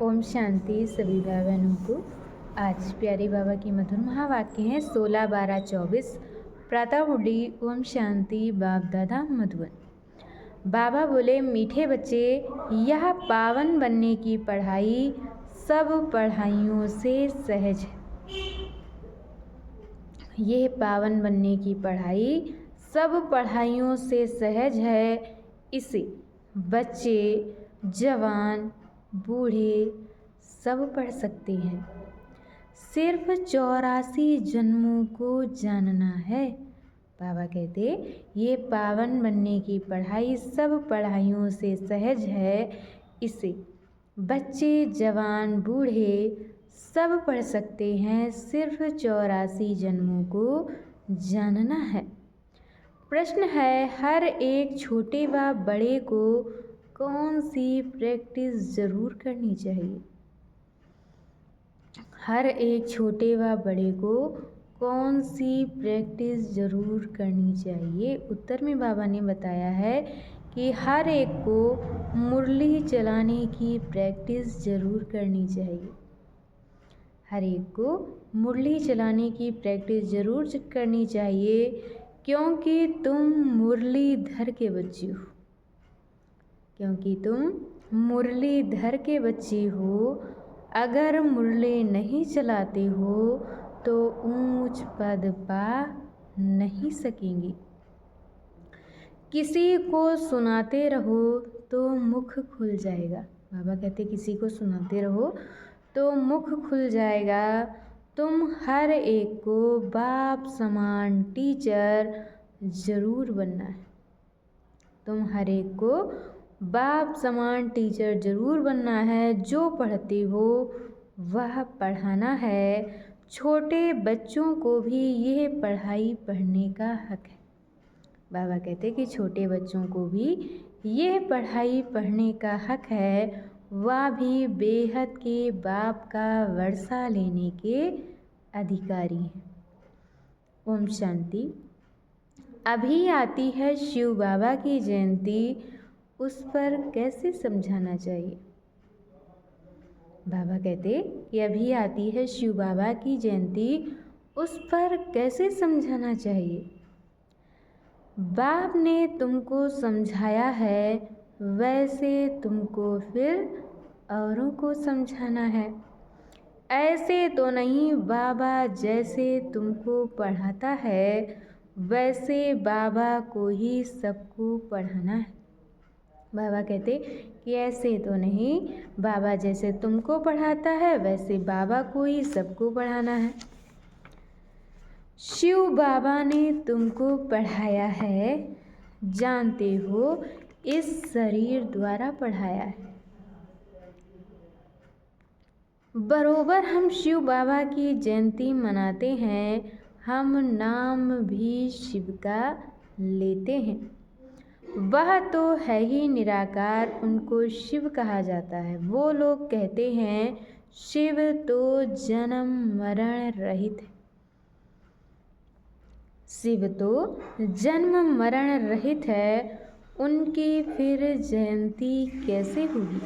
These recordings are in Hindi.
ओम शांति सभी भाई बहनों को। आज प्यारे बाबा की मधुर महावाक्य हैं 16-12-24। प्रातः बुढ़ी ओम शांति बाप दादा मधुबन। बाबा बोले, मीठे बच्चे, यह पावन बनने की पढ़ाई सब पढ़ाइयों से सहज है। यह पावन बनने की पढ़ाई सब पढ़ाइयों से सहज है। इसे बच्चे, जवान, बूढ़े सब पढ़ सकते हैं। सिर्फ 84 जन्मों को जानना है। बाबा कहते, ये पावन बनने की पढ़ाई सब पढ़ाइयों से सहज है। इसे बच्चे, जवान, बूढ़े सब पढ़ सकते हैं। सिर्फ 84 जन्मों को जानना है। प्रश्न है, हर एक छोटे व बड़े को कौन सी प्रैक्टिस जरूर करनी चाहिए? हर एक छोटे व बड़े को कौन सी प्रैक्टिस जरूर करनी चाहिए? उत्तर में बाबा ने बताया है कि हर एक को मुरली चलाने की प्रैक्टिस जरूर करनी चाहिए। हर एक को मुरली चलाने की प्रैक्टिस जरूर करनी चाहिए, क्योंकि तुम मुरलीधर के बच्चे हो। क्योंकि तुम मुरलीधर के बच्चे हो। अगर मुरली नहीं चलाते हो तो ऊंच पद पा नहीं सकेंगे। किसी को सुनाते रहो तो मुख खुल जाएगा। बाबा कहते, किसी को सुनाते रहो तो मुख खुल जाएगा। तुम हर एक को बाप समान टीचर जरूर बनना है। तुम हर एक को बाप समान टीचर जरूर बनना है। जो पढ़ते हो वह पढ़ाना है। छोटे बच्चों को भी यह पढ़ाई पढ़ने का हक है। बाबा कहते कि छोटे बच्चों को भी यह पढ़ाई पढ़ने का हक है। वह भी बेहद के बाप का वर्षा लेने के अधिकारी हैं। ओम शांति। अभी आती है शिव बाबा की जयंती, उस पर कैसे समझाना चाहिए? बाबा कहते कि अभी आती है शिव बाबा की जयंती, उस पर कैसे समझाना चाहिए? बाप ने तुमको समझाया है, वैसे तुमको फिर औरों को समझाना है। ऐसे तो नहीं, बाबा जैसे तुमको पढ़ाता है वैसे बाबा को ही सबको पढ़ाना है। बाबा कहते कि ऐसे तो नहीं, बाबा जैसे तुमको पढ़ाता है वैसे बाबा को ही सबको पढ़ाना है। शिव बाबा ने तुमको पढ़ाया है, जानते हो, इस शरीर द्वारा पढ़ाया है। बरोबर हम शिव बाबा की जयंती मनाते हैं। हम नाम भी शिव का लेते हैं। वह तो है ही निराकार, उनको शिव कहा जाता है। वो लोग कहते हैं शिव तो जन्म मरण रहित है। शिव तो जन्म मरण रहित है, उनकी फिर जयंती कैसे होगी?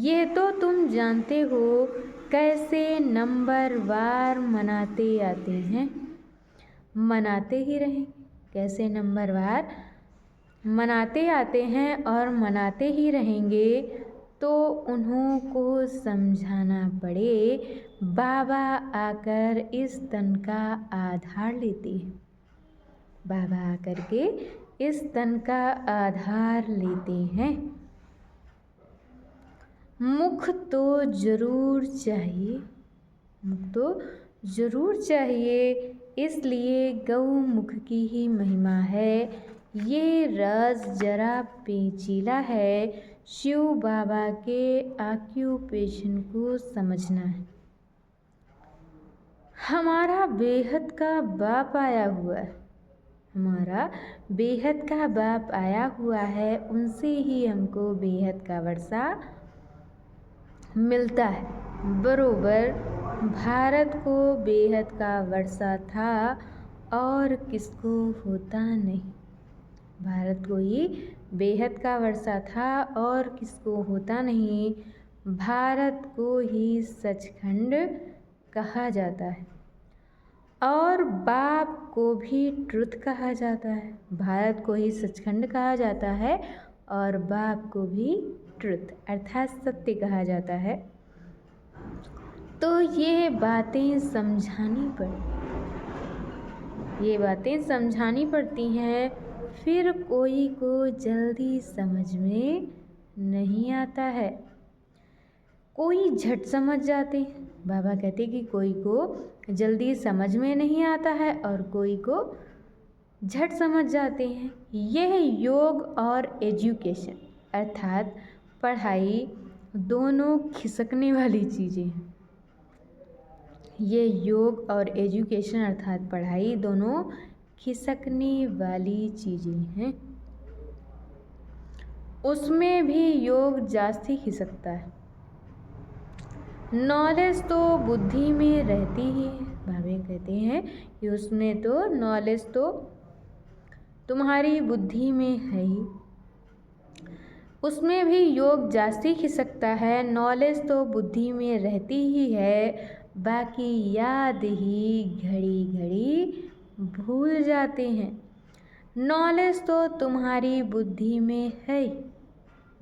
ये तो तुम जानते हो, कैसे नंबर वार मनाते आते हैं, मनाते ही रहेंगे। कैसे नंबर वार मनाते आते हैं और मनाते ही रहेंगे। तो उन्हों को समझाना पड़े। बाबा आकर इस तन का आधार लेते हैं। बाबा आकर के इस तन का आधार लेते हैं। मुख तो जरूर चाहिए, मुख तो जरूर चाहिए, इसलिए गौ मुख की ही महिमा है। ये राज जरा पेचीला है, शिव बाबा के ऑक्यूपेशन को समझना है। हमारा बेहद का बाप आया हुआ है। हमारा बेहद का बाप आया हुआ है, उनसे ही हमको बेहद का वर्षा मिलता है। बरोबर भारत को बेहद का वर्षा था और किसको होता नहीं। भारत को ही बेहद का वर्षा था और किसको होता नहीं। भारत को ही सचखंड कहा जाता है और बाप को भी ट्रुथ कहा जाता है। भारत को ही सचखंड कहा जाता है और बाप को भी ट्रुथ अर्थात सत्य कहा जाता है। तो ये बातें समझानी पड़ती हैं, फिर कोई को जल्दी समझ में नहीं आता है, कोई झट समझ जाते हैं। बाबा कहते कि कोई को जल्दी समझ में नहीं आता है और कोई को झट समझ जाते हैं। यह योग और एजुकेशन अर्थात पढ़ाई दोनों खिसकने वाली चीज़ें हैं। ये योग और एजुकेशन अर्थात पढ़ाई दोनों खिसकने वाली चीज़ें हैं। उसमें भी योग जास्ती खिसकता है। नॉलेज तो बुद्धि में रहती ही है। बाबा कहते हैं कि उसमें तो नॉलेज तो तुम्हारी बुद्धि में है ही, उसमें भी योग जास्ती खिसकता है। नॉलेज तो बुद्धि में रहती ही है, बाकी याद ही घड़ी घड़ी भूल जाते हैं। नॉलेज तो तुम्हारी बुद्धि में है,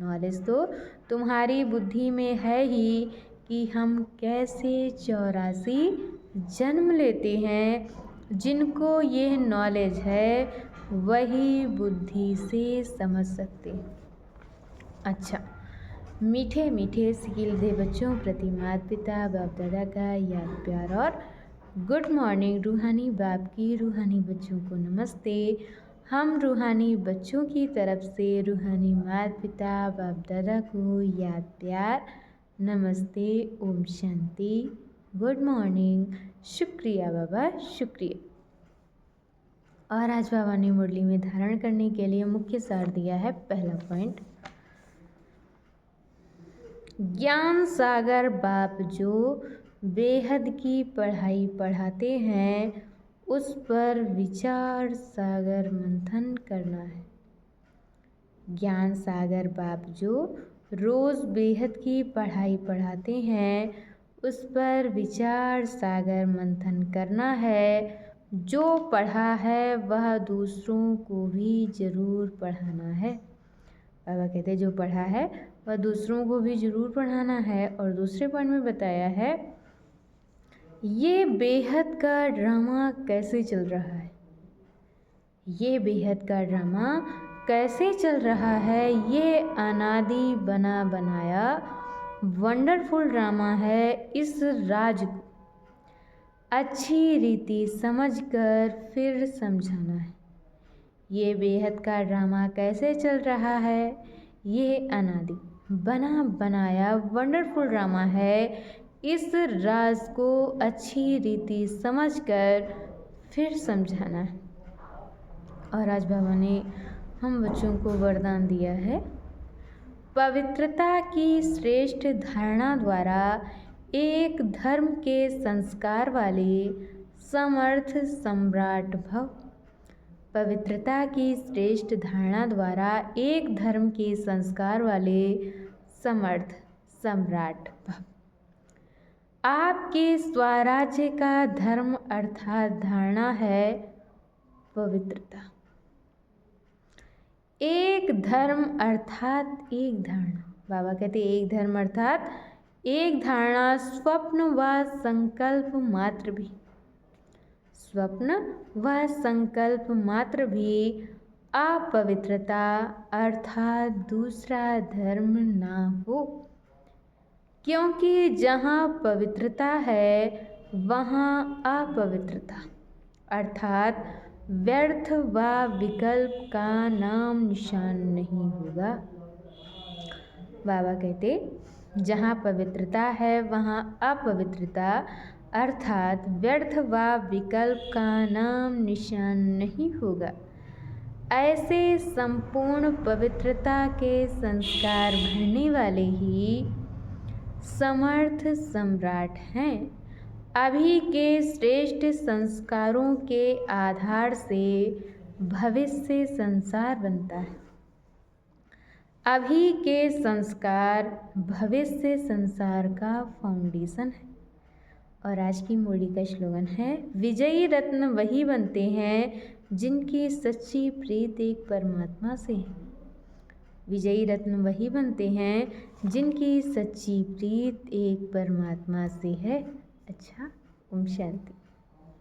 नॉलेज तो तुम्हारी बुद्धि में है ही कि हम कैसे 84 जन्म लेते हैं। जिनको ये नॉलेज है वही बुद्धि से समझ सकते हैं। अच्छा, मीठे मीठे सीखिए बच्चों प्रति माता पिता बाप दादा का याद प्यार और गुड मॉर्निंग। रूहानी बाप की रूहानी बच्चों को नमस्ते। हम रूहानी बच्चों की तरफ से रूहानी माता पिता बाप दादा को याद प्यार नमस्ते, ओम शांति, गुड मॉर्निंग, शुक्रिया बाबा शुक्रिया। और आज बाबा ने मुरली में धारण करने के लिए मुख्य सार दिया है। पहला पॉइंट, ज्ञान सागर बाप जो बेहद की पढ़ाई पढ़ाते हैं उस पर विचार सागर मंथन करना है। ज्ञान सागर बाप जो रोज़ बेहद की पढ़ाई पढ़ाते हैं उस पर विचार सागर मंथन करना है। जो पढ़ा है वह दूसरों को भी ज़रूर पढ़ाना है। बाबा कहते हैं जो पढ़ा है वह दूसरों को भी ज़रूर पढ़ाना है। और दूसरे पॉइंट में बताया है ये बेहद का ड्रामा कैसे चल रहा है। ये बेहद का ड्रामा कैसे चल रहा है, ये अनादि बना बनाया वंडरफुल ड्रामा है। इस राज को अच्छी रीति समझकर फिर समझाना है। ये बेहद का ड्रामा कैसे चल रहा है, ये अनादि बना बनाया वंडरफुल ड्रामा है। इस राज को अच्छी रीति समझकर फिर समझाना है। और आज बाबा ने हम बच्चों को वरदान दिया है, पवित्रता की श्रेष्ठ धारणा द्वारा एक धर्म के संस्कार वाले समर्थ सम्राट भव। पवित्रता की श्रेष्ठ धारणा द्वारा एक धर्म के संस्कार वाले समर्थ सम्राट भव। आपके स्वराज्य का धर्म अर्थात धारणा है पवित्रता। एक धर्म अर्थात एक धारणा। बाबा कहते एक धर्म अर्थात एक धारणा स्वप्न व संकल्प मात्र भी, स्वप्न व संकल्प मात्र भी अपवित्रता अर्थात दूसरा धर्म ना हो। क्योंकि जहाँ पवित्रता है वहाँ अपवित्रता अर्थात व्यर्थ व विकल्प का नाम निशान नहीं होगा। बाबा कहते जहाँ पवित्रता है वहाँ अपवित्रता अर्थात व्यर्थ व विकल्प का नाम निशान नहीं होगा। ऐसे संपूर्ण पवित्रता के संस्कार भरने वाले ही समर्थ सम्राट हैं। अभी के श्रेष्ठ संस्कारों के आधार से भविष्य संसार बनता है। अभी के संस्कार भविष्य संसार का फाउंडेशन है। और आज की मोड़ी का स्लोगन है, विजयी रत्न वही बनते हैं जिनकी सच्ची प्रीत एक परमात्मा से है। विजयी रत्न वही बनते हैं जिनकी सच्ची प्रीत एक परमात्मा से है। अच्छा, ओम शांति।